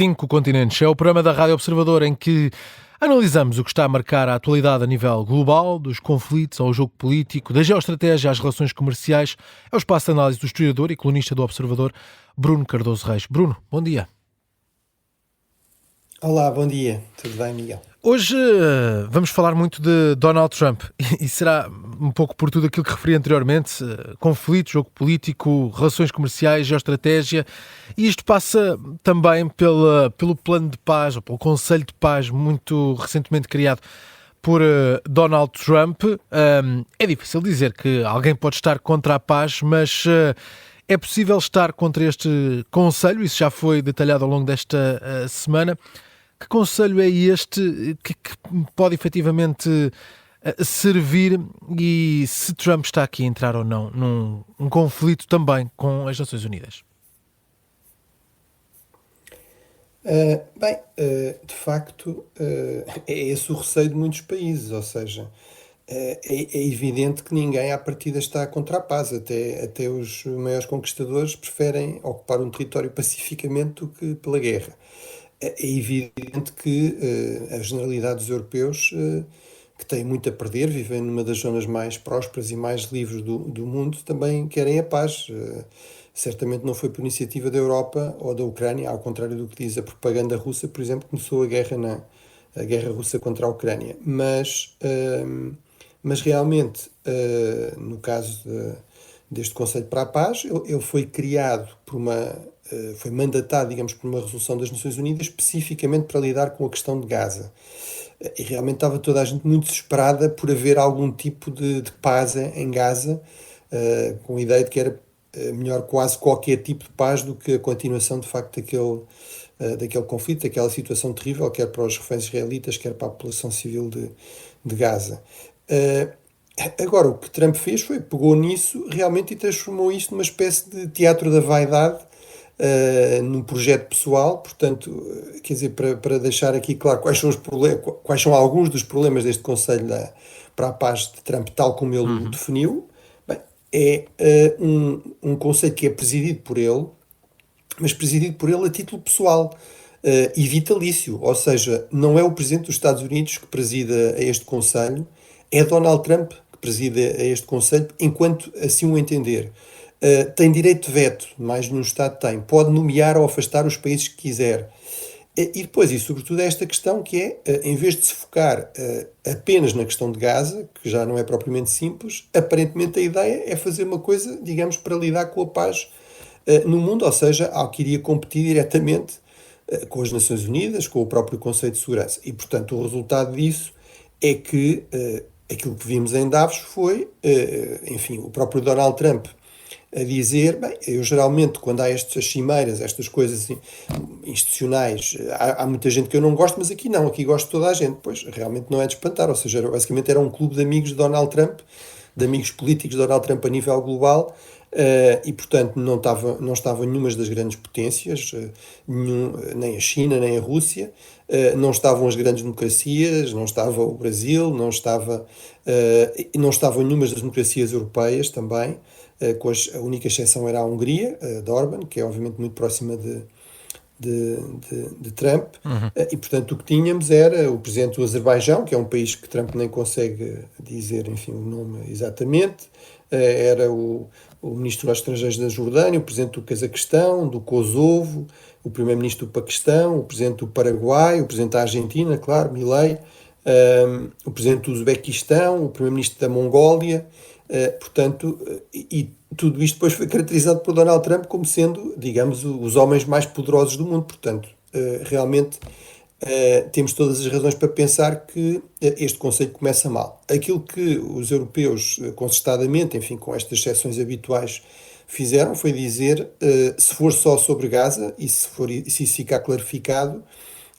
Cinco Continentes é o programa da Rádio Observador em que analisamos o que está a marcar a atualidade a nível global, dos conflitos ao jogo político, da geoestratégia às relações comerciais. É o espaço de análise do historiador e colunista do Observador, Bruno Cardoso Reis. Bruno, bom dia. Olá, bom dia. Tudo bem, Miguel? Hoje vamos falar muito de Donald Trump e será um pouco por tudo aquilo que referi anteriormente, conflito, jogo político, relações comerciais, geoestratégia, e isto passa também pelo plano de paz, ou pelo Conselho de Paz, muito recentemente criado por Donald Trump. É difícil dizer que alguém pode estar contra a paz, mas é possível estar contra este Conselho, isso já foi detalhado ao longo desta semana. Que conselho é este que pode efetivamente servir e se Trump está aqui a entrar ou não num conflito também com as Nações Unidas? De facto, é esse o receio de muitos países, ou seja, é evidente que ninguém à partida está contra a paz, até os maiores conquistadores preferem ocupar um território pacificamente do que pela guerra. É evidente que a generalidade dos europeus, que têm muito a perder, vivem numa das zonas mais prósperas e mais livres do mundo, também querem a paz. Certamente não foi por iniciativa da Europa ou da Ucrânia, ao contrário do que diz a propaganda russa, por exemplo, começou a guerra russa contra a Ucrânia. Mas realmente, no caso deste Conselho para a Paz, ele foi criado foi mandatado, digamos, por uma resolução das Nações Unidas especificamente para lidar com a questão de Gaza. E realmente estava toda a gente muito desesperada por haver algum tipo de paz em Gaza, com a ideia de que era melhor quase qualquer tipo de paz do que a continuação, de facto, daquele conflito, daquela situação terrível, quer para os reféns israelitas, quer para a população civil de Gaza. Agora, o que Trump fez pegou nisso realmente e transformou isto numa espécie de teatro da vaidade, num projeto pessoal. Portanto, quer dizer, para deixar aqui claro quais são alguns dos problemas deste Conselho para a Paz de Trump, tal como ele o definiu. Bem, é um conselho que é presidido por ele, mas presidido por ele a título pessoal e vitalício, ou seja, não é o Presidente dos Estados Unidos que presida a este Conselho, é Donald Trump que preside a este Conselho, enquanto assim o entender. Tem direito de veto, mais nenhum Estado tem, pode nomear ou afastar os países que quiser. E depois, e sobretudo, é esta questão que é, em vez de se focar apenas na questão de Gaza, que já não é propriamente simples, aparentemente a ideia é fazer uma coisa, digamos, para lidar com a paz no mundo, ou seja, ao que iria competir diretamente com as Nações Unidas, com o próprio Conselho de Segurança. E, portanto, o resultado disso é que aquilo que vimos em Davos foi, enfim, o próprio Donald Trump a dizer, bem, eu geralmente quando há estas cimeiras, estas coisas assim, institucionais, há muita gente que eu não gosto, mas aqui não, aqui gosto de toda a gente. Pois, realmente não é de espantar, ou seja, basicamente era um clube de amigos de Donald Trump, de amigos políticos de Donald Trump a nível global, e portanto não estavam nenhuma das grandes potências, nem a China, nem a Rússia, não estavam as grandes democracias, não estava o Brasil, não estavam nenhuma das democracias europeias também, a única exceção era a Hungria, de Orbán, que é obviamente muito próxima de Trump, e portanto o que tínhamos era o presidente do Azerbaijão, que é um país que Trump nem consegue dizer, enfim, o nome exatamente, era o ministro dos Estrangeiros da Jordânia, o presidente do Cazaquistão, do Kosovo, o primeiro-ministro do Paquistão, o presidente do Paraguai, o presidente da Argentina, claro, Milei, o presidente do Uzbequistão, o primeiro-ministro da Mongólia, portanto, e tudo isto depois foi caracterizado por Donald Trump como sendo, digamos, os homens mais poderosos do mundo. Portanto, realmente temos todas as razões para pensar que este Conselho começa mal. Aquilo que os europeus, consistadamente, enfim, com estas exceções habituais, fizeram foi dizer, se for só sobre Gaza e se isso ficar clarificado,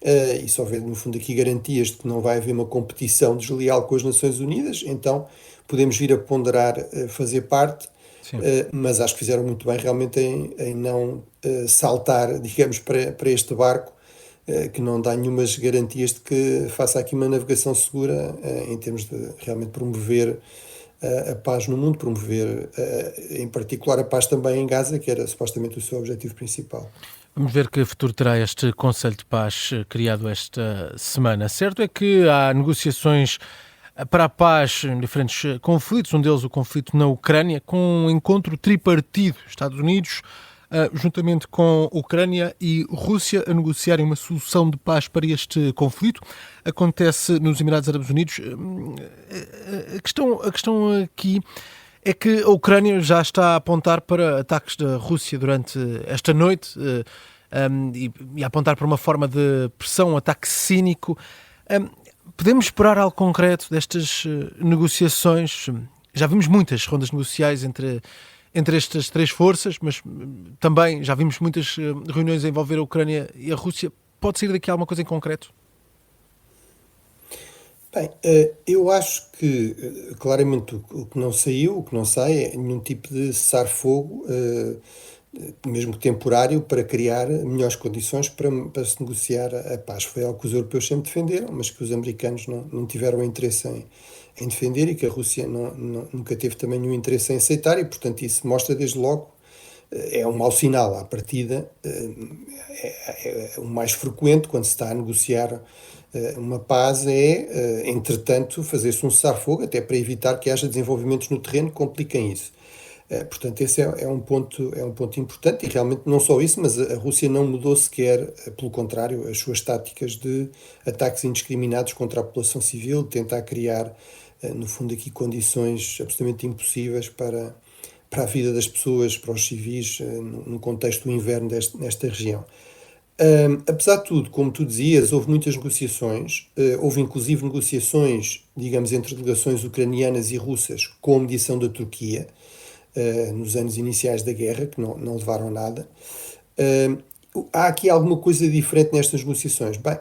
e se houver, no fundo, aqui garantias de que não vai haver uma competição desleal com as Nações Unidas, então podemos vir a ponderar fazer parte, mas acho que fizeram muito bem realmente em não saltar, digamos, para este barco, que não dá nenhumas garantias de que faça aqui uma navegação segura em termos de realmente promover a paz no mundo, promover em particular a paz também em Gaza, que era supostamente o seu objetivo principal. Vamos ver que futuro terá este Conselho de Paz criado esta semana. Certo é que há negociações para a paz em diferentes conflitos, um deles o conflito na Ucrânia, com um encontro tripartido, Estados Unidos, juntamente com Ucrânia e Rússia, a negociarem uma solução de paz para este conflito. Acontece nos Emirados Árabes Unidos. A questão aqui é que a Ucrânia já está a apontar para ataques da Rússia durante esta noite e a apontar para uma forma de pressão, um ataque cínico. Podemos esperar algo concreto destas negociações? Já vimos muitas rondas negociais entre estas três forças, mas também já vimos muitas reuniões a envolver a Ucrânia e a Rússia. Pode sair daqui alguma coisa em concreto? Bem, eu acho que claramente o que não saiu, o que não sai é nenhum tipo de cessar-fogo, mesmo temporário, para criar melhores condições para se negociar a paz. Foi algo que os europeus sempre defenderam, mas que os americanos não tiveram interesse em defender e que a Rússia nunca teve também nenhum interesse em aceitar e, portanto, isso mostra desde logo, é um mau sinal à partida, é o mais frequente quando se está a negociar uma paz entretanto, fazer-se um cessar-fogo, até para evitar que haja desenvolvimentos no terreno que compliquem isso. Portanto, esse é um ponto importante e realmente não só isso, mas a Rússia não mudou sequer, pelo contrário, as suas táticas de ataques indiscriminados contra a população civil, de tentar criar, no fundo, aqui condições absolutamente impossíveis para a vida das pessoas, para os civis, no contexto do inverno nesta região. Apesar de tudo, como tu dizias, houve muitas negociações, houve inclusive negociações, digamos, entre delegações ucranianas e russas com a mediação da Turquia, nos anos iniciais da guerra, que não levaram a nada. Há aqui alguma coisa diferente nestas negociações? Bem,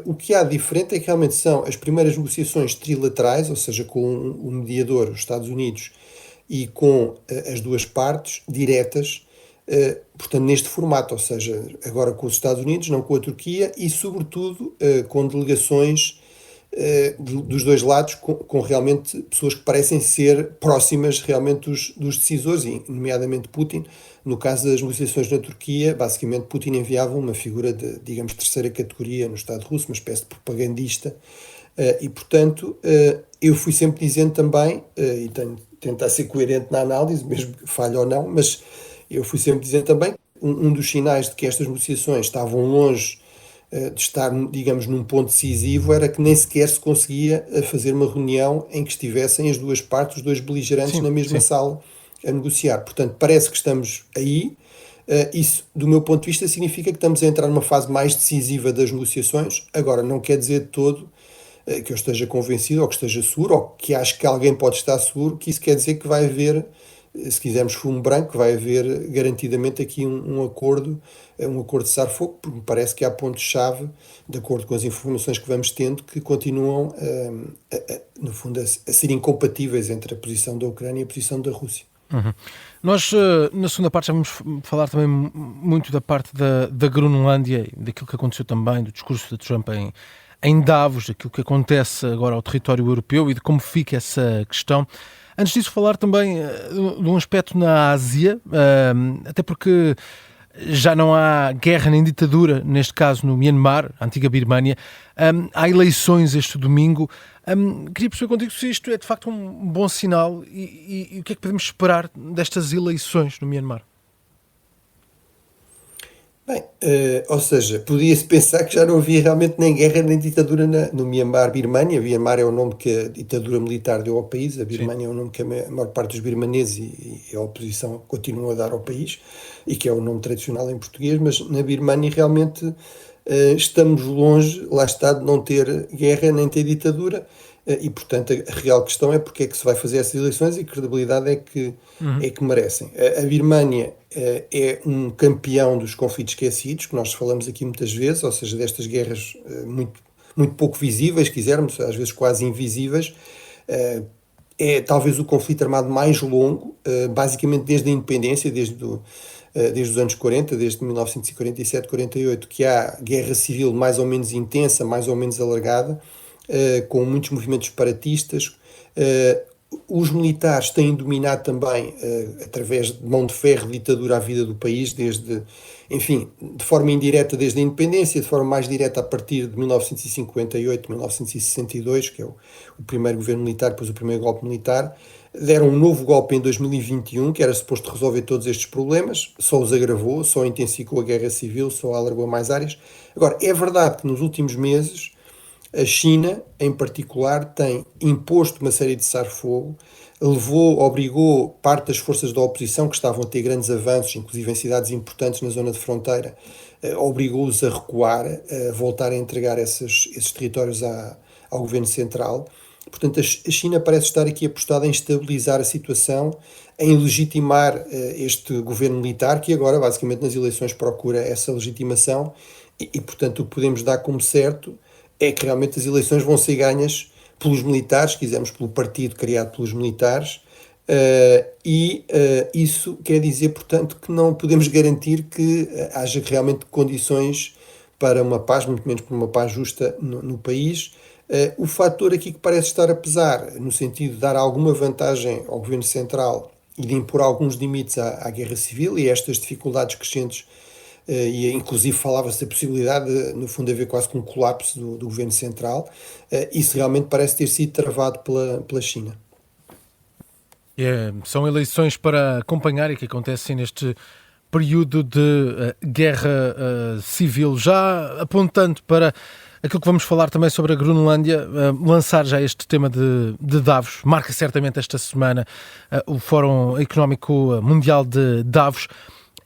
o que há diferente é que realmente são as primeiras negociações trilaterais, ou seja, com o mediador, os Estados Unidos, e com as duas partes diretas, portanto, neste formato, ou seja, agora com os Estados Unidos, não com a Turquia, e sobretudo com delegações dos dois lados, com realmente pessoas que parecem ser próximas realmente dos decisores, e nomeadamente Putin. No caso das negociações na Turquia, basicamente Putin enviava uma figura de, digamos, terceira categoria no Estado russo, uma espécie de propagandista, e portanto eu fui sempre dizendo também, e tenho de tentar ser coerente na análise, mesmo que falhe ou não, mas eu fui sempre dizendo também que um dos sinais de que estas negociações estavam longe de estar, digamos, num ponto decisivo, era que nem sequer se conseguia fazer uma reunião em que estivessem as duas partes, os dois beligerantes, Sim, na mesma sim. sala a negociar. Portanto, parece que estamos aí. Isso, do meu ponto de vista, significa que estamos a entrar numa fase mais decisiva das negociações. Agora, não quer dizer de todo que eu esteja convencido, ou que esteja seguro, ou que acho que alguém pode estar seguro, que isso quer dizer que vai haver, se quisermos fumo branco, vai haver garantidamente aqui um acordo de cessar-fogo, porque me parece que há pontos-chave, de acordo com as informações que vamos tendo, que continuam, no fundo, a ser incompatíveis entre a posição da Ucrânia e a posição da Rússia. Uhum. Nós, na segunda parte, já vamos falar também muito da parte da Groenlândia, daquilo que aconteceu também, do discurso de Trump em Davos, daquilo que acontece agora ao território europeu e de como fica essa questão. Antes disso, falar também de um aspecto na Ásia, até porque já não há guerra nem ditadura, neste caso no Myanmar, a antiga Birmânia. Há eleições este domingo. Queria perceber contigo se isto é de facto um bom sinal e o que é que podemos esperar destas eleições no Myanmar. Bem, ou seja, podia-se pensar que já não havia realmente nem guerra nem ditadura no Myanmar, Birmânia. Myanmar é o nome que a ditadura militar deu ao país, a Sim. Birmânia é o nome que a maior parte dos birmaneses e a oposição continuam a dar ao país, e que é o nome tradicional em português, mas na Birmânia realmente estamos longe, lá está, de não ter guerra nem ter ditadura, e portanto a real questão é porque é que se vai fazer essas eleições e que credibilidade Uhum. é que merecem. A Birmânia é um campeão dos conflitos esquecidos, que nós falamos aqui muitas vezes, ou seja, destas guerras muito pouco visíveis, quisermos, às vezes quase invisíveis. É talvez o conflito armado mais longo, basicamente desde a independência, desde os anos 40, desde 1947, 48, que há guerra civil mais ou menos intensa, mais ou menos alargada, com muitos movimentos separatistas, Os militares têm dominado também, através de mão de ferro, ditadura, a vida do país, desde, enfim, de forma indireta desde a independência, de forma mais direta a partir de 1958, 1962, que é o primeiro governo militar, depois o primeiro golpe militar. Deram um novo golpe em 2021, que era suposto resolver todos estes problemas, só os agravou, só intensificou a guerra civil, só alargou a mais áreas. Agora, é verdade que nos últimos meses a China, em particular, tem imposto uma série de cessar-fogo, obrigou parte das forças da oposição, que estavam a ter grandes avanços, inclusive em cidades importantes na zona de fronteira, obrigou-os a recuar, a voltar a entregar esses territórios ao governo central. Portanto, a China parece estar aqui apostada em estabilizar a situação, em legitimar este governo militar, que agora, basicamente, nas eleições procura essa legitimação portanto, o que podemos dar como certo é que realmente as eleições vão ser ganhas pelos militares, se quisermos, pelo partido criado pelos militares, isso quer dizer, portanto, que não podemos garantir que haja realmente condições para uma paz, muito menos para uma paz justa no país. O fator aqui que parece estar a pesar, no sentido de dar alguma vantagem ao governo central e de impor alguns limites à guerra civil e a estas dificuldades crescentes, e inclusive falava-se da possibilidade de, no fundo, haver quase que um colapso do governo central. Isso realmente parece ter sido travado pela China. São eleições para acompanhar e que acontecem neste período de guerra civil. Já apontando para aquilo que vamos falar também sobre a Groenlândia, lançar já este tema de Davos, marca certamente esta semana o Fórum Económico Mundial de Davos.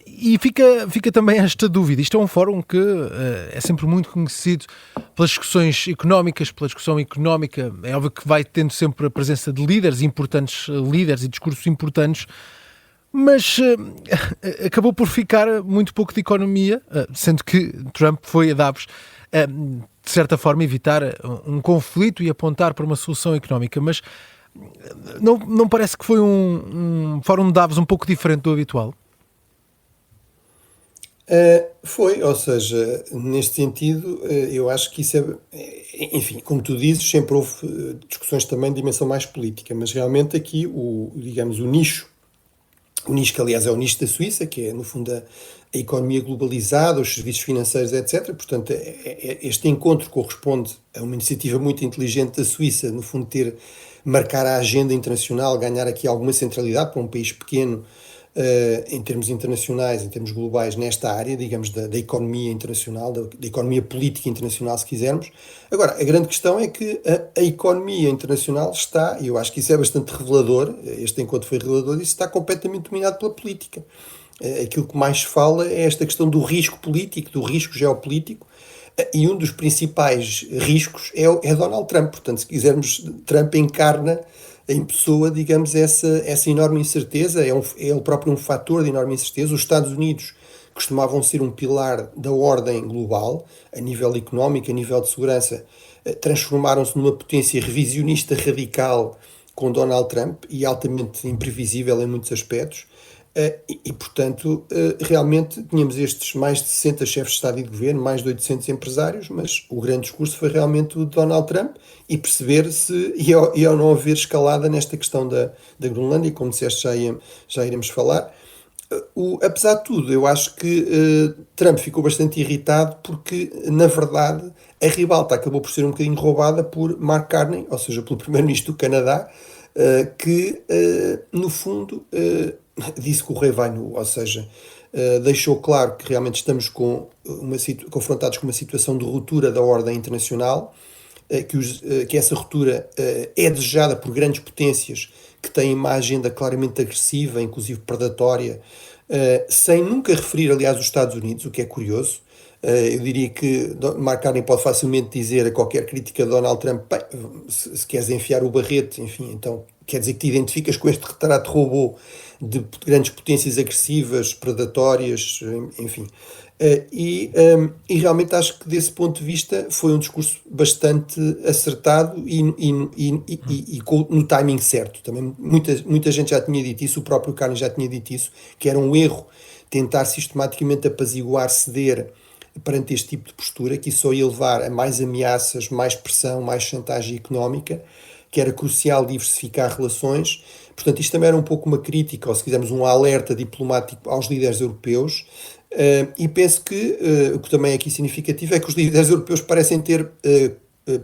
E fica também esta dúvida. Isto é um fórum que é sempre muito conhecido pelas discussões económicas, pela discussão económica. É óbvio que vai tendo sempre a presença de líderes importantes, líderes e discursos importantes, mas acabou por ficar muito pouco de economia, sendo que Trump foi a Davos, de certa forma, evitar um conflito e apontar para uma solução económica. Mas não parece que foi um fórum de Davos um pouco diferente do habitual? Foi, ou seja, neste sentido, eu acho que isso enfim, como tu dizes, sempre houve discussões também de dimensão mais política, mas realmente aqui digamos, o nicho que aliás é o nicho da Suíça, que é no fundo a economia globalizada, os serviços financeiros, etc. Portanto, este encontro corresponde a uma iniciativa muito inteligente da Suíça, no fundo marcar a agenda internacional, ganhar aqui alguma centralidade para um país pequeno, em termos internacionais, em termos globais, nesta área, digamos, da economia internacional, da economia política internacional, se quisermos. Agora, a grande questão é que a economia internacional está, e eu acho que isso é bastante revelador, este encontro foi revelador, isso está completamente dominado pela política. Aquilo que mais se fala é esta questão do risco político, do risco geopolítico, e um dos principais riscos é Donald Trump. Portanto, se quisermos, Trump encarna em pessoa, digamos, essa enorme incerteza, é ele próprio um fator de enorme incerteza. Os Estados Unidos costumavam ser um pilar da ordem global, a nível económico, a nível de segurança, transformaram-se numa potência revisionista radical com Donald Trump e altamente imprevisível em muitos aspectos. Portanto, realmente tínhamos estes mais de 60 chefes de Estado e de Governo, mais de 800 empresários, mas o grande discurso foi realmente o de Donald Trump e perceber se, e ao não haver escalada nesta questão da Groenlândia, como disseste, já iremos falar. Apesar de tudo, eu acho que Trump ficou bastante irritado porque, na verdade, a ribalta acabou por ser um bocadinho roubada por Mark Carney, ou seja, pelo primeiro-ministro do Canadá, que, no fundo, disse que o rei vai nu, ou seja, deixou claro que realmente estamos confrontados com uma situação de ruptura da ordem internacional, que essa ruptura é desejada por grandes potências que têm uma agenda claramente agressiva, inclusive predatória, sem nunca referir, aliás, os Estados Unidos, o que é curioso. Eu diria que Mark Carney pode facilmente dizer a qualquer crítica de Donald Trump, bem, se queres enfiar o barrete, enfim, então quer dizer que te identificas com este retrato robô de grandes potências agressivas, predatórias, enfim. E realmente acho que desse ponto de vista foi um discurso bastante acertado e no timing certo. Também muita gente já tinha dito isso, o próprio Carney já tinha dito isso, que era um erro tentar sistematicamente apaziguar, ceder perante este tipo de postura, que isso só ia levar a mais ameaças, mais pressão, mais chantagem económica, que era crucial diversificar relações. Portanto, isto também era um pouco uma crítica, ou se quisermos um alerta diplomático aos líderes europeus, e penso que o que também é aqui significativo é que os líderes europeus parecem ter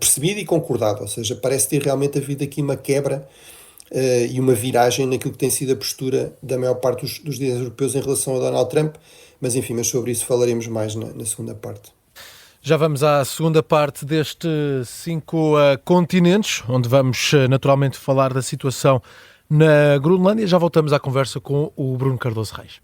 percebido e concordado, ou seja, parece ter realmente havido aqui uma quebra e uma viragem naquilo que tem sido a postura da maior parte dos líderes europeus em relação a Donald Trump, mas enfim, mas sobre isso falaremos mais na segunda parte. Já vamos à segunda parte deste 5 continentes, onde vamos naturalmente falar da situação na Groenlândia. Já voltamos à conversa com o Bruno Cardoso Reis.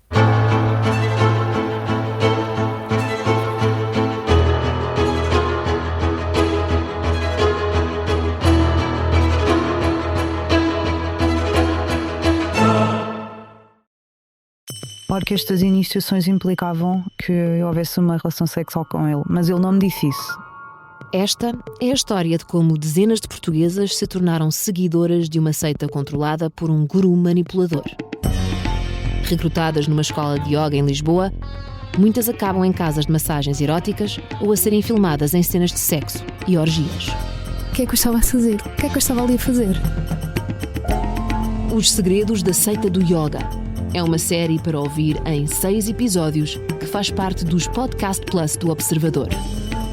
Claro que estas iniciações implicavam que houvesse uma relação sexual com ele, mas ele não me disse isso. Esta é a história de como dezenas de portuguesas se tornaram seguidoras de uma seita controlada por um guru manipulador. Recrutadas numa escola de yoga em Lisboa, muitas acabam em casas de massagens eróticas ou a serem filmadas em cenas de sexo e orgias. O que é que eu estava a fazer? O que é que eu estava ali a fazer? Os Segredos da Seita do Yoga. É uma série para ouvir em 6 episódios que faz parte dos Podcast Plus do Observador.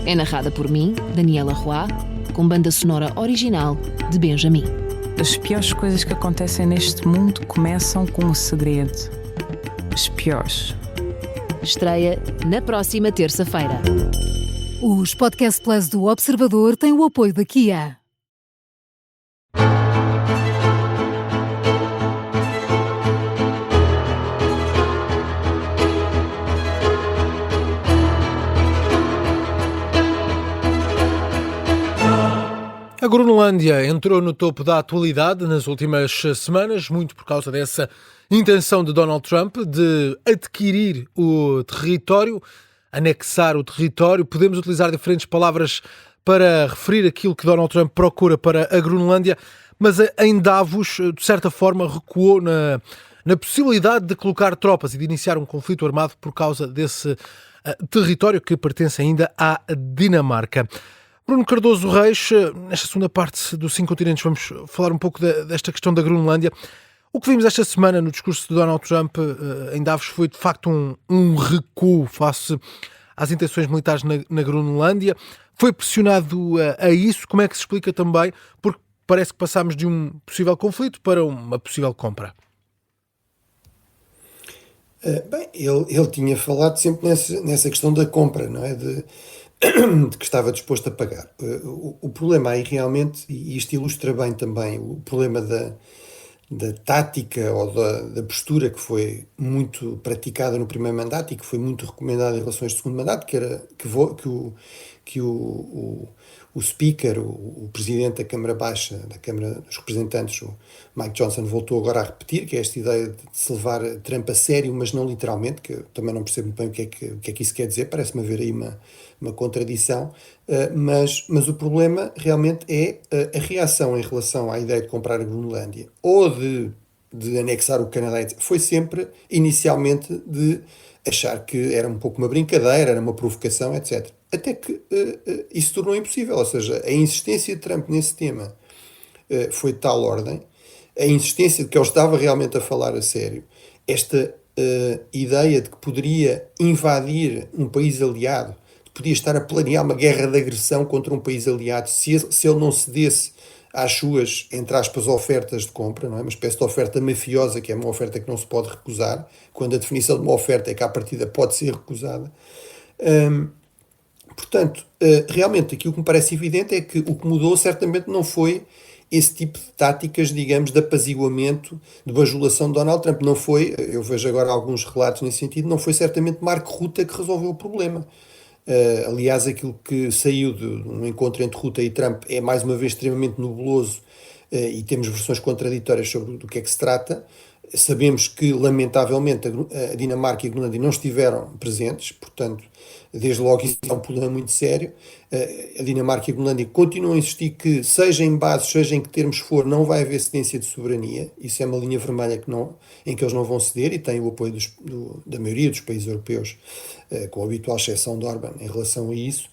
É narrada por mim, Daniela Roy, com banda sonora original de Benjamin. As piores coisas que acontecem neste mundo começam com um segredo. As piores. Estreia na próxima terça-feira. Os Podcast Plus do Observador têm o apoio da Kia. A Groenlândia entrou no topo da atualidade nas últimas semanas, muito por causa dessa intenção de Donald Trump de adquirir o território, anexar o território. Podemos utilizar diferentes palavras para referir aquilo que Donald Trump procura para a Groenlândia, mas em Davos, de certa forma, recuou na possibilidade de colocar tropas e de iniciar um conflito armado por causa desse território que pertence ainda à Dinamarca. Bruno Cardoso Reis, nesta segunda parte dos 5 continentes vamos falar um pouco desta questão da Groenlândia. O que vimos esta semana no discurso de Donald Trump em Davos foi de facto um recuo face às intenções militares na Groenlândia. Foi pressionado a isso. Como é que se explica também? Porque parece que passámos de um possível conflito para uma possível compra. Bem, ele tinha falado sempre nessa questão da compra, não é? De que estava disposto a pagar. O problema aí realmente, e isto ilustra bem também o problema da tática ou da postura que foi muito praticada no primeiro mandato e que foi muito recomendada em relação a este segundo mandato, que era que o Speaker, o Presidente da Câmara Baixa, da Câmara dos Representantes, o Mike Johnson, voltou agora a repetir, que é esta ideia de se levar Trump a sério, mas não literalmente, que eu também não percebo bem o que é que isso quer dizer, parece-me haver aí uma contradição, mas o problema realmente é a reação em relação à ideia de comprar a Groenlândia ou de anexar o Canadá, foi sempre, inicialmente, de achar que era um pouco uma brincadeira, era uma provocação, etc. Até que isso se tornou impossível, ou seja, a insistência de Trump nesse tema foi de tal ordem, a insistência de que ele estava realmente a falar a sério, esta ideia de que poderia invadir um país aliado, podia estar a planear uma guerra de agressão contra um país aliado se ele não cedesse às suas, entre aspas, ofertas de compra, não é? Uma espécie de oferta mafiosa, que é uma oferta que não se pode recusar, quando a definição de uma oferta é que à partida pode ser recusada. Portanto, realmente aquilo que me parece evidente é que o que mudou certamente não foi esse tipo de táticas, digamos, de apaziguamento, de bajulação de Donald Trump. Não foi, eu vejo agora alguns relatos nesse sentido, não foi certamente Mark Rutte que resolveu o problema. Aliás, aquilo que saiu de um encontro entre Rutte e Trump é mais uma vez extremamente nebuloso e temos versões contraditórias sobre do que é que se trata. Sabemos que, lamentavelmente, a Dinamarca e a Groenlândia não estiveram presentes, portanto, desde logo isso é um problema muito sério. A Dinamarca e a Groenlândia continuam a insistir que, seja em bases, seja em que termos for, não vai haver cedência de soberania. Isso é uma linha vermelha em que eles não vão ceder e têm o apoio da maioria dos países europeus, com a habitual exceção de Orbán em relação a isso.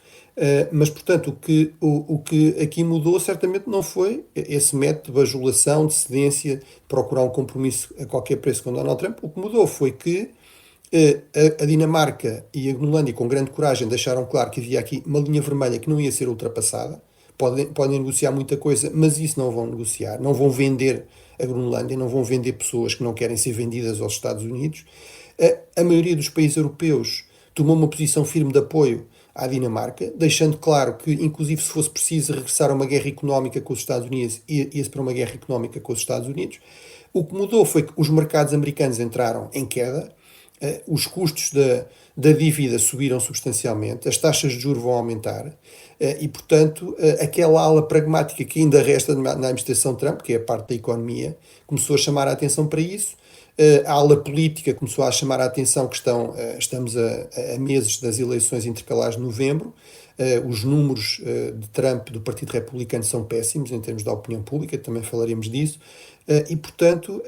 Mas, portanto, o que aqui mudou certamente não foi esse método de bajulação, de cedência, de procurar um compromisso a qualquer preço com Donald Trump. O que mudou foi que a Dinamarca e a Groenlândia, com grande coragem, deixaram claro que havia aqui uma linha vermelha que não ia ser ultrapassada. Podem negociar muita coisa, mas isso não vão negociar. Não vão vender a Groenlândia, não vão vender pessoas que não querem ser vendidas aos Estados Unidos. A maioria dos países europeus tomou uma posição firme de apoio à Dinamarca, deixando claro que, inclusive, se fosse preciso regressar a uma guerra económica com os Estados Unidos, ia-se para uma guerra económica com os Estados Unidos. O que mudou foi que os mercados americanos entraram em queda, os custos da dívida subiram substancialmente, as taxas de juros vão aumentar e, portanto, aquela ala pragmática que ainda resta na administração Trump, que é a parte da economia, começou a chamar a atenção para isso. A ala política começou a chamar a atenção que estamos a meses das eleições intercalares de novembro. Os números de Trump, do Partido Republicano, são péssimos em termos da opinião pública, também falaremos disso. E, portanto,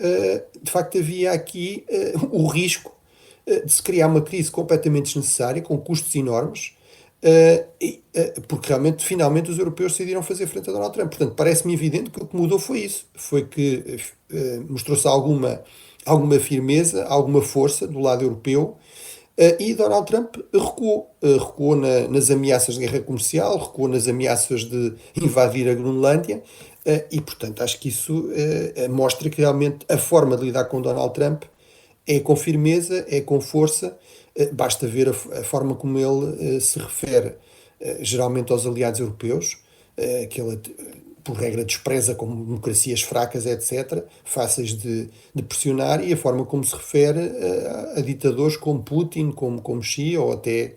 de facto havia aqui o risco de se criar uma crise completamente desnecessária, com custos enormes, porque realmente, finalmente, os europeus decidiram fazer frente a Donald Trump. Portanto, parece-me evidente que o que mudou foi isso. Foi que mostrou-se alguma firmeza, alguma força do lado europeu, e Donald Trump recuou nas ameaças de guerra comercial, recuou nas ameaças de invadir a Groenlândia, e, portanto, acho que isso mostra que realmente a forma de lidar com Donald Trump é com firmeza, é com força. Basta ver a forma como ele se refere geralmente aos aliados europeus, que ele, por regra, despreza como democracias fracas, etc., fáceis de pressionar, e a forma como se refere a ditadores como Putin, como Xi, ou até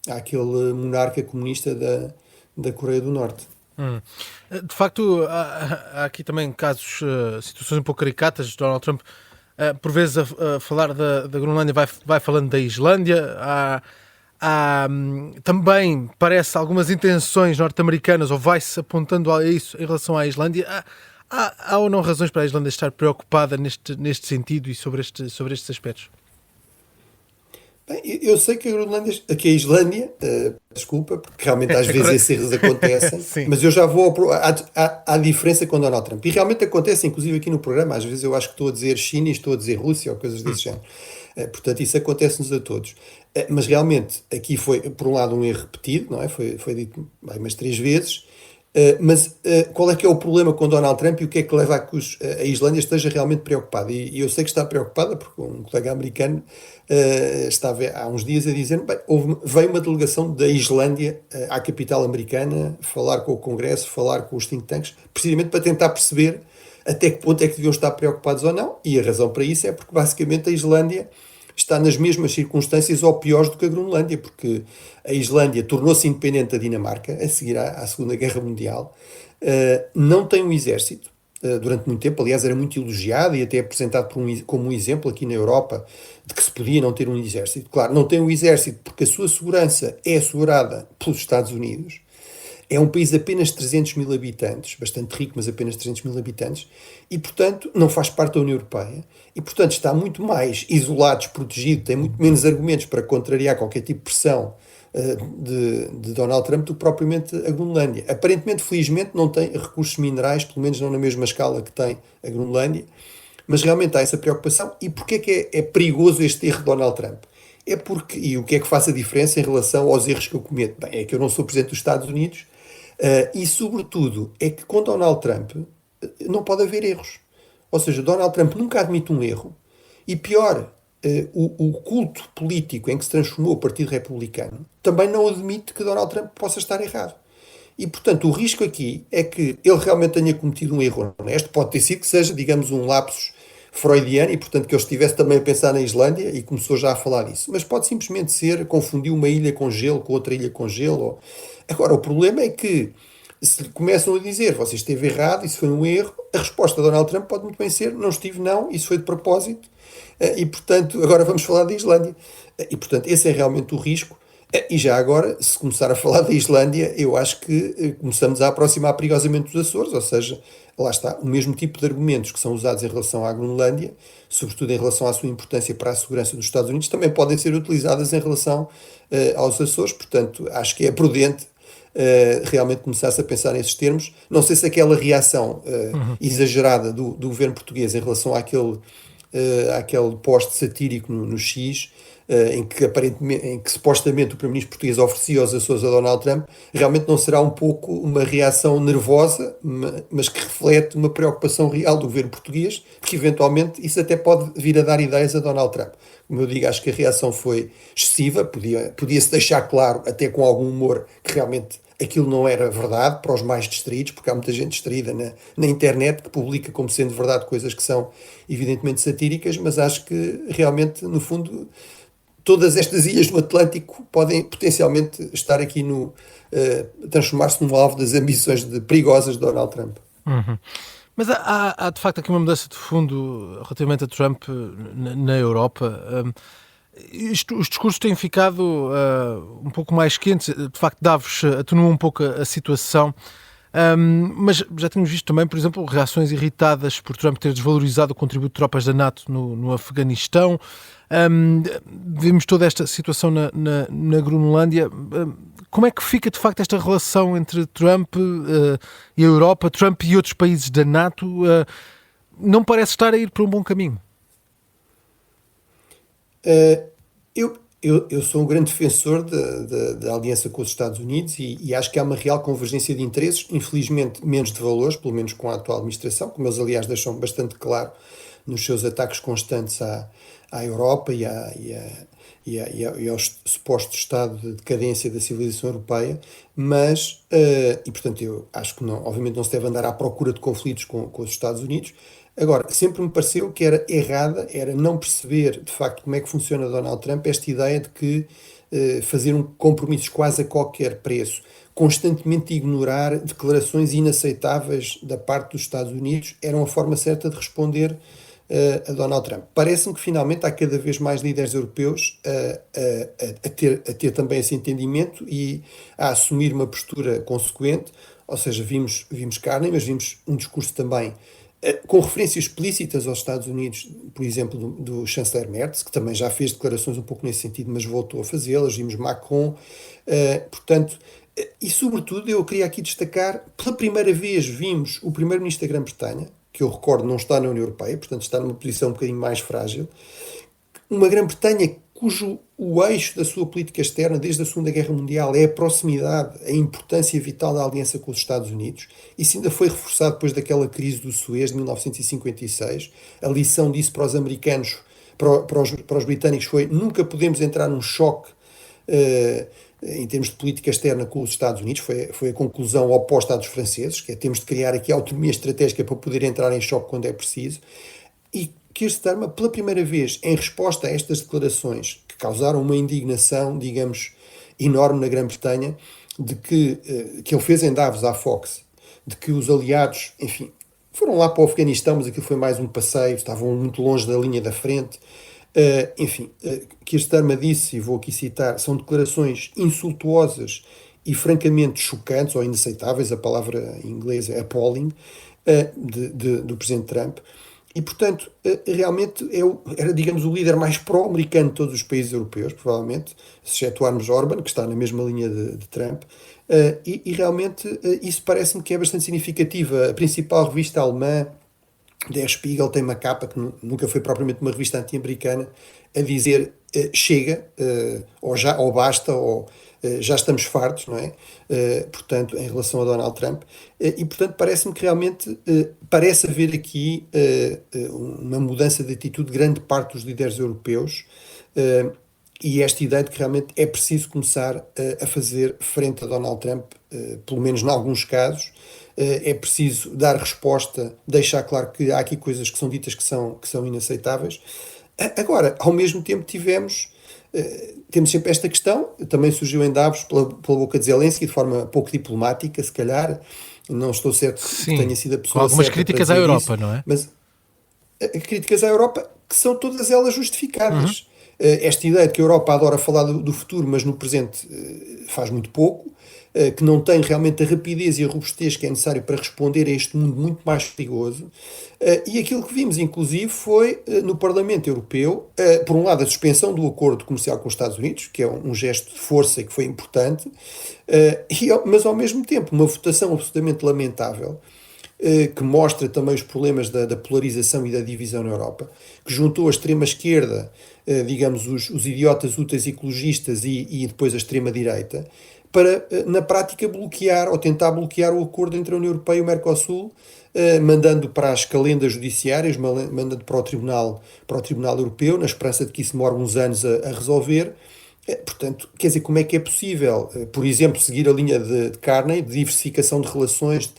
àquele monarca comunista da Coreia do Norte. De facto, há aqui também casos, situações um pouco caricatas de Donald Trump. Por vezes a falar da Groenlândia vai falando da Islândia. Há também, parece, algumas intenções norte-americanas, ou vai-se apontando a isso em relação à Islândia. Há ou não razões para a Islândia estar preocupada neste sentido e sobre estes aspectos? Bem, eu sei que a Islândia, desculpa, porque realmente às vezes esses erros acontecem, mas eu já vou à diferença com Donald Trump. E realmente acontece, inclusive aqui no programa, às vezes eu acho que estou a dizer China e estou a dizer Rússia ou coisas desse género. Portanto, isso acontece-nos a todos. Mas realmente, aqui foi, por um lado, um erro repetido, não é? Foi dito umas 3 vezes. Mas qual é que é o problema com Donald Trump e o que é que leva a que a Islândia esteja realmente preocupada? E eu sei que está preocupada porque um colega americano estava há uns dias a dizer, bem, veio uma delegação da Islândia à capital americana falar com o Congresso, falar com os think tanks, precisamente para tentar perceber até que ponto é que deviam estar preocupados ou não. E a razão para isso é porque basicamente a Islândia está nas mesmas circunstâncias ou piores do que a Groenlândia, porque a Islândia tornou-se independente da Dinamarca a seguir à Segunda Guerra Mundial, não tem um exército durante muito tempo, aliás era muito elogiado e até apresentado como um exemplo aqui na Europa de que se podia não ter um exército. Claro, não tem um exército porque a sua segurança é assegurada pelos Estados Unidos. É um país de apenas 300 mil habitantes, bastante rico, mas apenas 300 mil habitantes, e, portanto, não faz parte da União Europeia, e, portanto, está muito mais isolado, desprotegido, tem muito menos argumentos para contrariar qualquer tipo de pressão de Donald Trump do que propriamente a Groenlândia. Aparentemente, felizmente, não tem recursos minerais, pelo menos não na mesma escala que tem a Groenlândia, mas realmente há essa preocupação. E porquê é que é perigoso este erro de Donald Trump? É porque, e o que é que faz a diferença em relação aos erros que eu cometo? Bem, é que eu não sou presidente dos Estados Unidos, e, sobretudo, é que com Donald Trump não pode haver erros. Ou seja, Donald Trump nunca admite um erro. E pior, o culto político em que se transformou o Partido Republicano também não admite que Donald Trump possa estar errado. E, portanto, o risco aqui é que ele realmente tenha cometido um erro honesto. Pode ter sido que seja, digamos, um lapsus freudiano e, portanto, que ele estivesse também a pensar na Islândia e começou já a falar disso. Mas pode simplesmente ser, confundir uma ilha com gelo com outra ilha com gelo. Agora, o problema é que se começam a dizer você esteve errado, isso foi um erro, a resposta de Donald Trump pode muito bem ser não estive não, isso foi de propósito e, portanto, agora vamos falar da Islândia. E, portanto, esse é realmente o risco. E já agora, se começar a falar da Islândia, eu acho que começamos a aproximar perigosamente dos Açores, ou seja, lá está, o mesmo tipo de argumentos que são usados em relação à Groenlândia, sobretudo em relação à sua importância para a segurança dos Estados Unidos, também podem ser utilizadas em relação aos Açores. Portanto, acho que é prudente realmente começasse a pensar nesses termos. Não sei se aquela reação exagerada do governo português em relação àquele post satírico no X, em que supostamente o primeiro-ministro português oferecia aos Açores a Donald Trump, realmente não será um pouco uma reação nervosa, mas que reflete uma preocupação real do governo português, porque eventualmente isso até pode vir a dar ideias a Donald Trump. Como eu digo, acho que a reação foi excessiva, podia-se deixar claro, até com algum humor, que realmente aquilo não era verdade para os mais distraídos, porque há muita gente distraída na internet que publica como sendo verdade coisas que são evidentemente satíricas, mas acho que realmente, no fundo, todas estas ilhas do Atlântico podem potencialmente estar aqui transformar-se num alvo das ambições perigosas de Donald Trump. Mas há de facto aqui uma mudança de fundo relativamente a Trump na Europa. Os discursos têm ficado um pouco mais quentes. De facto, Davos atenuou um pouco a situação. Mas já tínhamos visto também, por exemplo, reações irritadas por Trump ter desvalorizado o contributo de tropas da NATO no Afeganistão. Vimos toda esta situação na Groenlândia. Como é que fica de facto esta relação entre Trump e a Europa, Trump e outros países da NATO? Não parece estar a ir para um bom caminho. Eu sou um grande defensor da aliança com os Estados Unidos e acho que há uma real convergência de interesses, infelizmente menos de valores, pelo menos com a atual administração, como eles aliás deixam bastante claro nos seus ataques constantes à Europa e aos supostos estado de decadência da civilização europeia, mas, e portanto eu acho que obviamente não se deve andar à procura de conflitos com os Estados Unidos. Agora, sempre me pareceu que era errada, era não perceber de facto como é que funciona Donald Trump, esta ideia de que fazer compromissos quase a qualquer preço, constantemente ignorar declarações inaceitáveis da parte dos Estados Unidos, era uma forma certa de responder a Donald Trump. Parece-me que finalmente há cada vez mais líderes europeus a ter também esse entendimento e a assumir uma postura consequente, ou seja, vimos Carney, mas vimos um discurso também com referências explícitas aos Estados Unidos, por exemplo, do chanceler Merz, que também já fez declarações um pouco nesse sentido, mas voltou a fazê-las, vimos Macron, portanto, e sobretudo eu queria aqui destacar, pela primeira vez vimos o primeiro-ministro da Grã-Bretanha, que eu recordo não está na União Europeia, portanto está numa posição um bocadinho mais frágil, uma Grã-Bretanha o eixo da sua política externa desde a Segunda Guerra Mundial é a proximidade, a importância vital da aliança com os Estados Unidos. Isso ainda foi reforçado depois daquela crise do Suez de 1956. A lição disso para os americanos, para os britânicos foi: nunca podemos entrar num choque em termos de política externa com os Estados Unidos. Foi a conclusão oposta à dos franceses, que é: temos de criar aqui autonomia estratégica para poder entrar em choque quando é preciso. E Keir Starmer, pela primeira vez, em resposta a estas declarações que causaram uma indignação, digamos, enorme na Grã-Bretanha, de que ele fez em Davos à Fox, de que os aliados, enfim, foram lá para o Afeganistão, mas aquilo foi mais um passeio, estavam muito longe da linha da frente. Keir Starmer disse, e vou aqui citar, são declarações insultuosas e francamente chocantes ou inaceitáveis, a palavra em inglês é appalling, do presidente Trump. E, portanto, realmente era, digamos, o líder mais pró-americano de todos os países europeus, provavelmente, se excetuarmos Orban, que está na mesma linha de Trump, e realmente isso parece-me que é bastante significativo. A principal revista alemã, Der Spiegel, tem uma capa que nunca foi propriamente uma revista anti-americana, a dizer chega, ou basta, ou já estamos fartos, não é? Portanto, em relação a Donald Trump. E, portanto, parece-me que realmente parece haver aqui uma mudança de atitude de grande parte dos líderes europeus e esta ideia de que realmente é preciso começar a fazer frente a Donald Trump, pelo menos em alguns casos. É preciso dar resposta, deixar claro que há aqui coisas que são ditas que são inaceitáveis. Agora, ao mesmo tempo, temos sempre esta questão, também surgiu em Davos pela boca de Zelensky, de forma pouco diplomática, se calhar, não estou certo que tenha sido a pessoa certa. Com algumas críticas à Europa, isso, não é? Mas críticas à Europa que são todas elas justificadas. Esta ideia de que a Europa adora falar do futuro, mas no presente faz muito pouco. que não tem realmente a rapidez e a robustez que é necessário para responder a este mundo muito mais perigoso. E aquilo que vimos, inclusive, foi no Parlamento Europeu, por um lado, a suspensão do acordo comercial com os Estados Unidos, que é um gesto de força que foi importante, mas ao mesmo tempo uma votação absolutamente lamentável, que mostra também os problemas da polarização e da divisão na Europa, que juntou a extrema-esquerda, digamos, os idiotas úteis ecologistas e depois a extrema-direita, para, na prática, bloquear ou tentar bloquear o acordo entre a União Europeia e o Mercosul, mandando para as calendas judiciárias, mandando para o Tribunal Europeu, na esperança de que isso demore uns anos a resolver. Portanto, quer dizer, como é que é possível, por exemplo, seguir a linha de Carney, de diversificação de relações,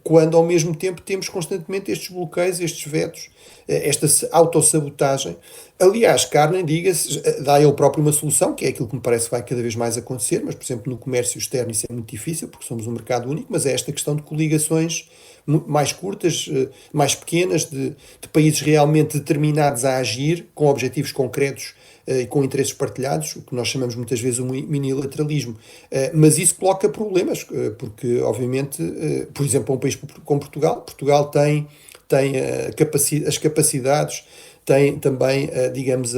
quando ao mesmo tempo temos constantemente estes bloqueios, estes vetos, esta autossabotagem. Aliás, Carney, diga-se, dá ele próprio uma solução, que é aquilo que me parece que vai cada vez mais acontecer, mas, por exemplo, no comércio externo isso é muito difícil, porque somos um mercado único, mas é esta questão de coligações mais curtas, mais pequenas, de países realmente determinados a agir, com objetivos concretos e com interesses partilhados, o que nós chamamos muitas vezes um minilateralismo. Mas isso coloca problemas, porque, obviamente, por exemplo, um país como Portugal tem as capacidades, tem também, digamos,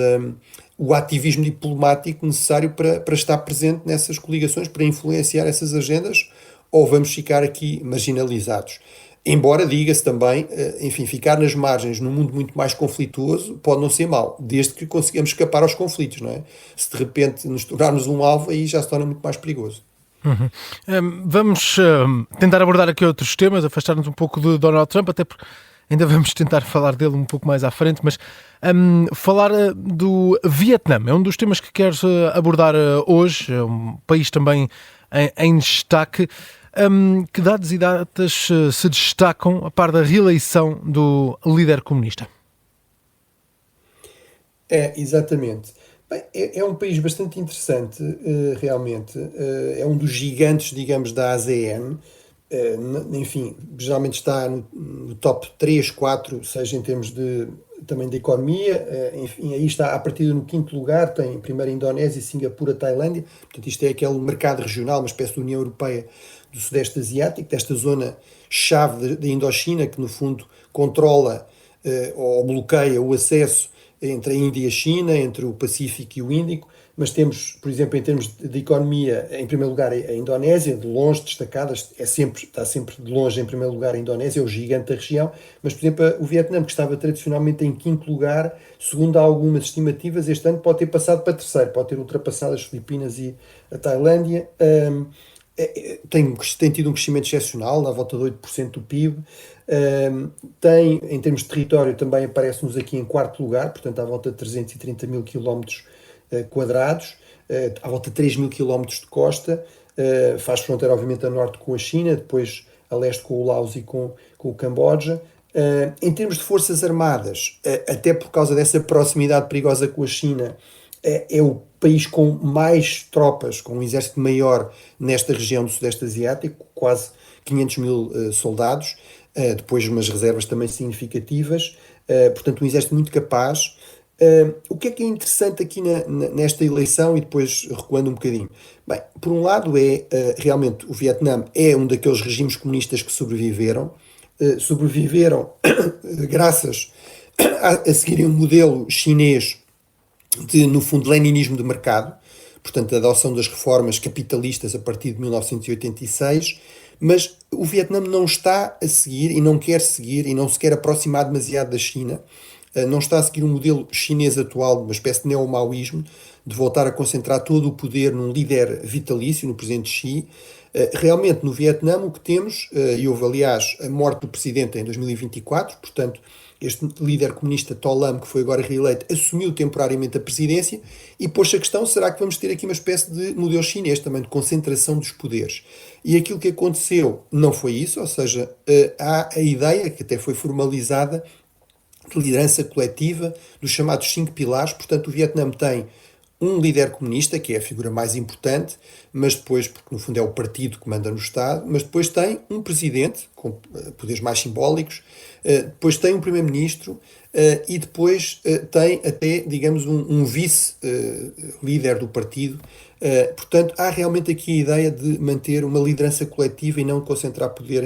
o ativismo diplomático necessário para estar presente nessas coligações, para influenciar essas agendas, ou vamos ficar aqui marginalizados? Embora, diga-se também, enfim, ficar nas margens num mundo muito mais conflituoso pode não ser mau, desde que consigamos escapar aos conflitos, não é? Se de repente nos tornarmos um alvo, aí já se torna muito mais perigoso. Vamos tentar abordar aqui outros temas, afastar-nos um pouco de Donald Trump, até porque ainda vamos tentar falar dele um pouco mais à frente, mas falar do Vietnã é um dos temas que queres abordar hoje, é um país também em destaque. Que dados e datas se destacam a par da reeleição do líder comunista? Exatamente. Bem, é um país bastante interessante, realmente. É um dos gigantes, digamos, da ASEAN. Enfim, geralmente está no top 3, 4, seja em termos também de economia. Enfim, aí está a partir no 5º lugar, tem primeiro a Indonésia, Singapura, Tailândia. Portanto, isto é aquele mercado regional, uma espécie de União Europeia do Sudeste Asiático, desta zona-chave da Indochina, que no fundo controla ou bloqueia o acesso entre a Índia e a China, entre o Pacífico e o Índico. Mas temos, por exemplo, em termos de economia, em primeiro lugar a Indonésia, de longe destacada, está sempre de longe em primeiro lugar a Indonésia, é o gigante da região, mas, por exemplo, o Vietnã, que estava tradicionalmente em 5º lugar, segundo algumas estimativas, este ano pode ter passado para 3º, pode ter ultrapassado as Filipinas e a Tailândia. Tem tido um crescimento excepcional, à volta de 8% do PIB. Em termos de território, também aparece-nos aqui em 4º lugar, portanto, à volta de 330 mil quilómetros quadrados, à volta de 3 mil quilómetros de costa, faz fronteira, obviamente, a norte com a China, depois a leste com o Laos e com o Camboja. Em termos de forças armadas, até por causa dessa proximidade perigosa com a China, é o país com mais tropas, com um exército maior nesta região do Sudeste Asiático, quase 500 mil soldados, depois umas reservas também significativas, portanto um exército muito capaz. O que é interessante aqui nesta eleição, e depois recuando um bocadinho? Bem, por um lado realmente o Vietnã é um daqueles regimes comunistas que sobreviveram graças a seguirem um modelo chinês de, no fundo, leninismo de mercado, portanto a adoção das reformas capitalistas a partir de 1986, mas o Vietnã não está a seguir e não quer seguir e não se quer aproximar demasiado da China. Não está a seguir um modelo chinês atual, uma espécie de neo-maoísmo, de voltar a concentrar todo o poder num líder vitalício, no presidente Xi. Realmente, no Vietnã, o que temos, e houve, aliás, a morte do presidente em 2024, portanto, este líder comunista To Lam, que foi agora reeleito, assumiu temporariamente a presidência e pôs-se a questão, será que vamos ter aqui uma espécie de modelo chinês também, de concentração dos poderes? E aquilo que aconteceu não foi isso, ou seja, há a ideia, que até foi formalizada, de liderança coletiva dos chamados 5 pilares. Portanto, o Vietnã tem um líder comunista, que é a figura mais importante, mas depois, porque no fundo é o partido que manda no Estado, mas depois tem um presidente, com poderes mais simbólicos, depois tem um primeiro-ministro e depois tem até, digamos, um vice-líder do partido, Portanto, há realmente aqui a ideia de manter uma liderança coletiva e não concentrar poder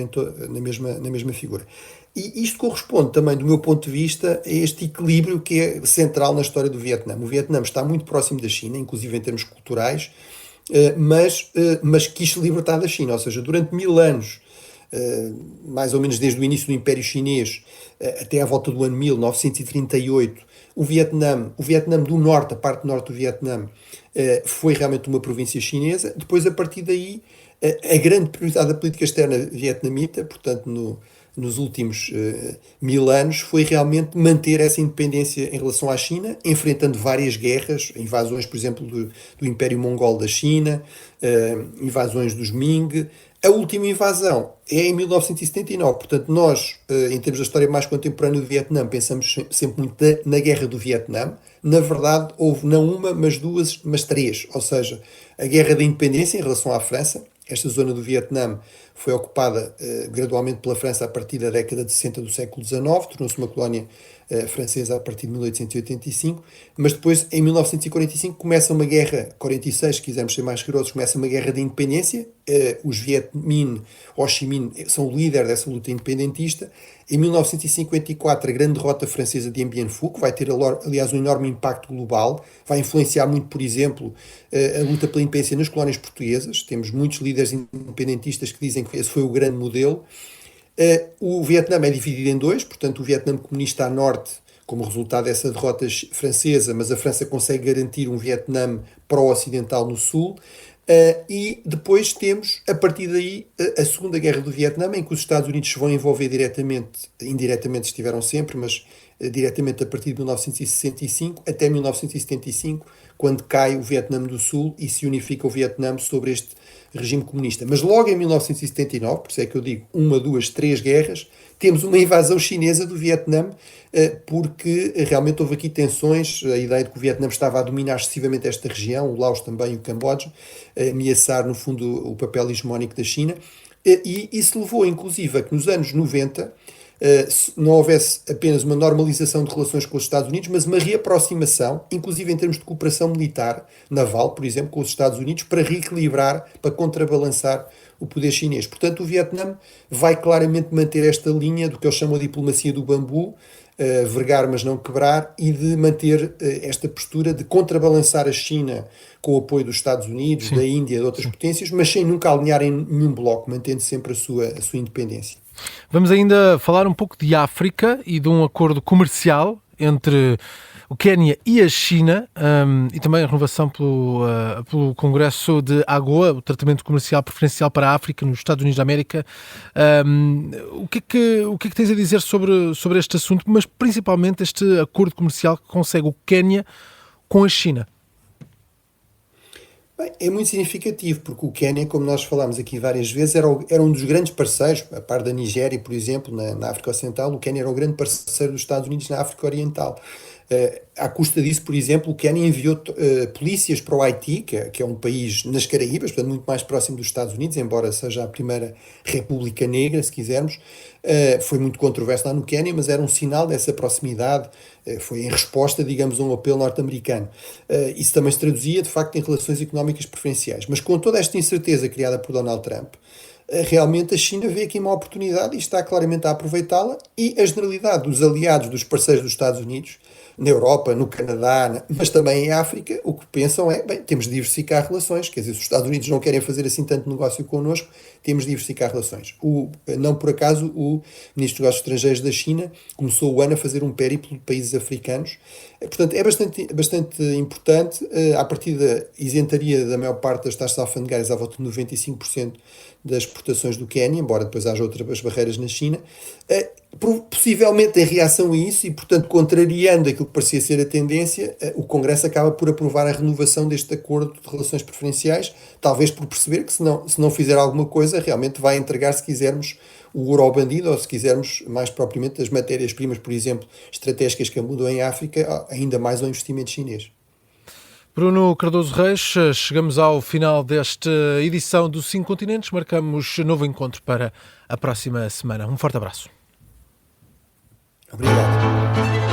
na mesma figura. E isto corresponde também, do meu ponto de vista, a este equilíbrio que é central na história do Vietnã. O Vietnã está muito próximo da China, inclusive em termos culturais, mas quis se libertar da China. Ou seja, durante 1000 anos, mais ou menos desde o início do Império Chinês até à volta do ano 1938, o Vietnã do Norte, a parte norte do Vietnã, foi realmente uma província chinesa. Depois, a partir daí, a grande prioridade da política externa vietnamita, portanto, nos últimos 1000 anos, foi realmente manter essa independência em relação à China, enfrentando várias guerras, invasões, por exemplo, do Império Mongol da China, invasões dos Ming. A última invasão é em 1979, portanto nós, em termos da história mais contemporânea do Vietnã, pensamos sempre muito na Guerra do Vietnã. Na verdade, houve não uma, mas duas, mas três. Ou seja, a Guerra da Independência em relação à França. Esta zona do Vietnã foi ocupada gradualmente pela França a partir da década de 60 do século XIX, tornou-se uma colónia francesa a partir de 1885, mas depois, em 1945, começa uma guerra, 46, se quisermos ser mais rigorosos, começa uma guerra de independência. Os Viet Minh, Ho Chi Minh, são o líder dessa luta independentista. Em 1954, a grande derrota francesa de Dien Bien Phu, que vai ter, aliás, um enorme impacto global, vai influenciar muito, por exemplo, a luta pela independência nas colónias portuguesas. Temos muitos líderes independentistas que dizem que esse foi o grande modelo. O Vietnã é dividido em dois, portanto, o Vietnã comunista a norte, como resultado dessa derrota francesa, mas a França consegue garantir um Vietnã pró-ocidental no sul. E depois temos, a partir daí, a Segunda Guerra do Vietnã, em que os Estados Unidos se vão envolver diretamente, indiretamente estiveram sempre, mas diretamente a partir de 1965 até 1975, quando cai o Vietnã do Sul e se unifica o Vietnã sobre este regime comunista. Mas logo em 1979, por isso é que eu digo 1, 2, 3 guerras, temos uma invasão chinesa do Vietnã, porque realmente houve aqui tensões, a ideia de que o Vietnã estava a dominar excessivamente esta região, o Laos também e o Camboja, ameaçar no fundo o papel hegemónico da China, e isso levou inclusive a que nos anos 90 não houvesse apenas uma normalização de relações com os Estados Unidos, mas uma reaproximação, inclusive em termos de cooperação militar, naval, por exemplo, com os Estados Unidos, para reequilibrar, para contrabalançar o poder chinês. Portanto, o Vietnã vai claramente manter esta linha do que eles chamam de diplomacia do bambu, vergar mas não quebrar, e de manter esta postura de contrabalançar a China com o apoio dos Estados Unidos, da Índia, de outras potências, mas sem nunca alinhar em nenhum bloco, mantendo sempre a sua independência. Vamos ainda falar um pouco de África e de um acordo comercial entre o Quénia e a China, e também a renovação pelo Congresso de AGOA, o tratamento comercial preferencial para a África nos Estados Unidos da América. O que é que tens a dizer sobre este assunto, mas principalmente este acordo comercial que consegue o Quénia com a China? Bem, é muito significativo, porque o Quénia, como nós falámos aqui várias vezes, era um dos grandes parceiros, a par da Nigéria, por exemplo, na África Ocidental. O Quénia era o grande parceiro dos Estados Unidos na África Oriental. À custa disso, por exemplo, o Quénia enviou polícias para o Haiti, que é um país nas Caraíbas, portanto muito mais próximo dos Estados Unidos, embora seja a primeira república negra, se quisermos. Foi muito controverso lá no Quénia, mas era um sinal dessa proximidade, foi em resposta, digamos, a um apelo norte-americano. Isso também se traduzia, de facto, em relações económicas preferenciais. Mas com toda esta incerteza criada por Donald Trump, realmente a China vê aqui uma oportunidade e está claramente a aproveitá-la, e a generalidade dos aliados, dos parceiros dos Estados Unidos, na Europa, no Canadá, mas também em África, o que pensam é, bem, temos de diversificar relações, quer dizer, se os Estados Unidos não querem fazer assim tanto negócio connosco, temos de diversificar relações. Não por acaso o Ministro dos Negócios Estrangeiros da China começou o ano a fazer um périplo de países africanos. Portanto, é bastante importante. À partida, isentaria da maior parte das taxas alfandegárias à volta de 95% das exportações do Quénia, embora depois haja outras barreiras na China, possivelmente em reação a isso e, portanto, contrariando aquilo que parecia ser a tendência, o Congresso acaba por aprovar a renovação deste acordo de relações preferenciais, talvez por perceber que se não fizer alguma coisa, realmente vai entregar, se quisermos, o ouro ao bandido, ou se quisermos, mais propriamente, as matérias-primas, por exemplo, estratégicas que mudam em África, ainda mais ao investimento chinês. Bruno Cardoso Reis, chegamos ao final desta edição do 5 Continentes. Marcamos novo encontro para a próxima semana. Um forte abraço. Obrigado.